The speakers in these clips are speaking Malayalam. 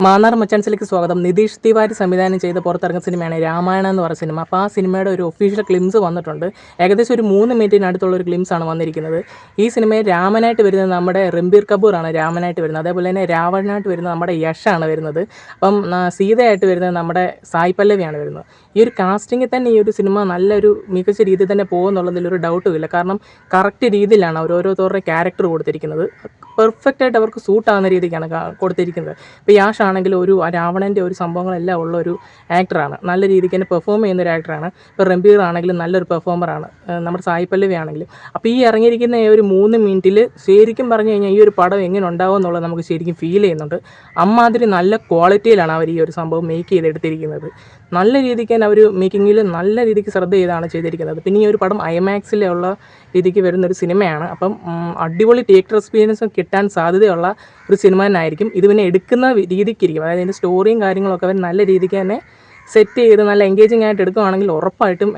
മാന്നാർ മച്ചാൻസിലേക്ക് സ്വാഗതം. നിതീഷ് തിവാരി സംവിധാനം ചെയ്ത് പുറത്തിറങ്ങുന്ന സിനിമയാണ് രാമായണം എന്ന് പറയുന്ന സിനിമ. അപ്പോൾ ആ സിനിമയുടെ ഒരു ഒഫീഷ്യൽ ഗ്ലിംസ് വന്നിട്ടുണ്ട്. ഏകദേശം ഒരു 3 മിനിറ്റിനടുത്തുള്ള ഒരു ഗ്ലിംസാണ് വന്നിരിക്കുന്നത്. ഈ സിനിമയിൽ രാമനായിട്ട് വരുന്നത് നമ്മുടെ രൺബീർ കപൂറാണ് രാമനായിട്ട് വരുന്നത്. അതേപോലെ തന്നെ രാവണനായിട്ട് വരുന്നത് നമ്മുടെ യഷാണ് വരുന്നത്. അപ്പം സീതയായിട്ട് വരുന്നത് നമ്മുടെ സായ് പല്ലവിയാണ് വരുന്നത്. ഈ ഒരു കാസ്റ്റിങ്ങിൽ തന്നെ ഈ ഒരു സിനിമ നല്ലൊരു മികച്ച രീതിയിൽ തന്നെ പോകുമെന്നുള്ളതിലൊരു ഡൗട്ടും ഇല്ല. കാരണം കറക്റ്റ് രീതിയിലാണ് ഓരോരുത്തരുടെ ക്യാരക്ടർ കൊടുത്തിരിക്കുന്നത്. പെർഫെക്റ്റായിട്ട് അവർക്ക് സൂട്ടാകുന്ന രീതിക്കാണ് കൊടുത്തിരിക്കുന്നത്. ഇപ്പോൾ യാഷ് ആണെങ്കിൽ ഒരു രാവണൻ്റെ ഒരു സംഭവങ്ങളെല്ലാം ഉള്ള ഒരു ആക്ടറാണ്. നല്ല രീതിക്ക് തന്നെ പെർഫോം ചെയ്യുന്ന ഒരു ആക്ടറാണ്. ഇപ്പോൾ രൺബീർ ആണെങ്കിലും നല്ലൊരു പെർഫോമറാണ്. നമ്മുടെ സായ് പല്ലവി ആണെങ്കിലും. അപ്പോൾ ഈ ഇറങ്ങിയിരിക്കുന്ന ഒരു 3 മിനിറ്റിൽ ശരിക്കും പറഞ്ഞു കഴിഞ്ഞാൽ ഈ ഒരു പടം എങ്ങനെ ഉണ്ടാവും എന്നുള്ളത് നമുക്ക് ശരിക്കും ഫീൽ ചെയ്യുന്നുണ്ട്. അമ്മാതിരി നല്ല ക്വാളിറ്റിയിലാണ് അവർ ഈ ഒരു സംഭവം മേക്ക് ചെയ്തെടുത്തിരിക്കുന്നത്. നല്ല രീതിക്ക് തന്നെ അവർ മേക്കിങ്ങിൽ നല്ല രീതിക്ക് ശ്രദ്ധ ചെയ്താണ് ചെയ്തിരിക്കുന്നത്. പിന്നെ ഈ ഒരു പടം ഐമാക്സിലുള്ള രീതിക്ക് വരുന്നൊരു സിനിമയാണ്. അപ്പം അടിപൊളി തിയേറ്റർ എക്സ്പീരിയൻസും കിട്ടാൻ സാധ്യതയുള്ള ഒരു സിനിമ തന്നെ ആയിരിക്കും. ഇത് പിന്നെ എടുക്കുന്ന രീതിക്കിരിക്കും. അതായത് ഇതിൻ്റെ സ്റ്റോറിയും കാര്യങ്ങളൊക്കെ അവർ നല്ല രീതിക്ക് തന്നെ സെറ്റ് ചെയ്ത് നല്ല എൻഗേജിങ് ആയിട്ട് എടുക്കുകയാണെങ്കിൽ ഉറപ്പായിട്ടും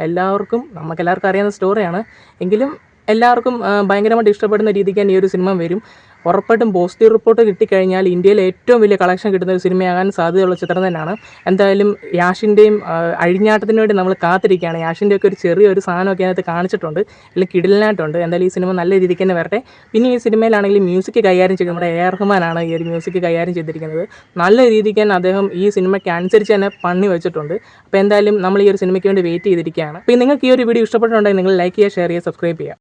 നമുക്കെല്ലാവർക്കും അറിയാവുന്ന സ്റ്റോറിയാണ് എങ്കിലും എല്ലാവർക്കും ഭയങ്കരമായിട്ട് ഇഷ്ടപ്പെടുന്ന രീതിക്ക് തന്നെ ഈ ഒരു സിനിമ വരും. ഉറപ്പായിട്ടും പോസിറ്റീവ് റിപ്പോർട്ട് കിട്ടിക്കഴിഞ്ഞാൽ ഇന്ത്യയിൽ ഏറ്റവും വലിയ കളക്ഷൻ കിട്ടുന്ന ഒരു സിനിമയാകാൻ സാധ്യതയുള്ള ചിത്രം തന്നെയാണ്. എന്തായാലും യാഷിൻ്റെയും അഴിഞ്ഞാട്ടത്തിന് വേണ്ടി നമ്മൾ കാത്തിരിക്കുകയാണ്. യാഷിൻ്റെയൊക്കെ ഒരു ചെറിയൊരു സാധനമൊക്കെ അതിനകത്ത് കാണിച്ചിട്ടുണ്ട്. അല്ലെങ്കിൽ കിടിലനായിട്ടുണ്ട്. എന്തായാലും ഈ സിനിമ നല്ല രീതിക്ക് തന്നെ വരട്ടെ. പിന്നെ ഈ സിനിമയിലാണെങ്കിൽ മ്യൂസിക് കൈകാര്യം ചെയ്ത് നമ്മുടെ എ ആർ റഹ്മാനാണ് ഈ ഒരു മ്യൂസിക് കൈകാര്യം ചെയ്തിരിക്കുന്നത്. നല്ല രീതിക്ക് തന്നെ അദ്ദേഹം ഈ സിനിമയ്ക്ക് അനുസരിച്ച് തന്നെ പണി വെച്ചിട്ടുണ്ട്. അപ്പോൾ എന്തായാലും നമ്മൾ ഈ ഒരു സിനിമയ്ക്ക് വേണ്ടി വെയിറ്റ് ചെയ്തിരിക്കുകയാണ്. അപ്പോൾ നിങ്ങൾക്ക് ഈ ഒരു വീഡിയോ ഇഷ്ടപ്പെട്ടിട്ടുണ്ടെങ്കിൽ നിങ്ങൾ ലൈക്ക് ചെയ്യുക, ഷെയർ ചെയ്യുക, സബ്സ്ക്രൈബ് ചെയ്യുക.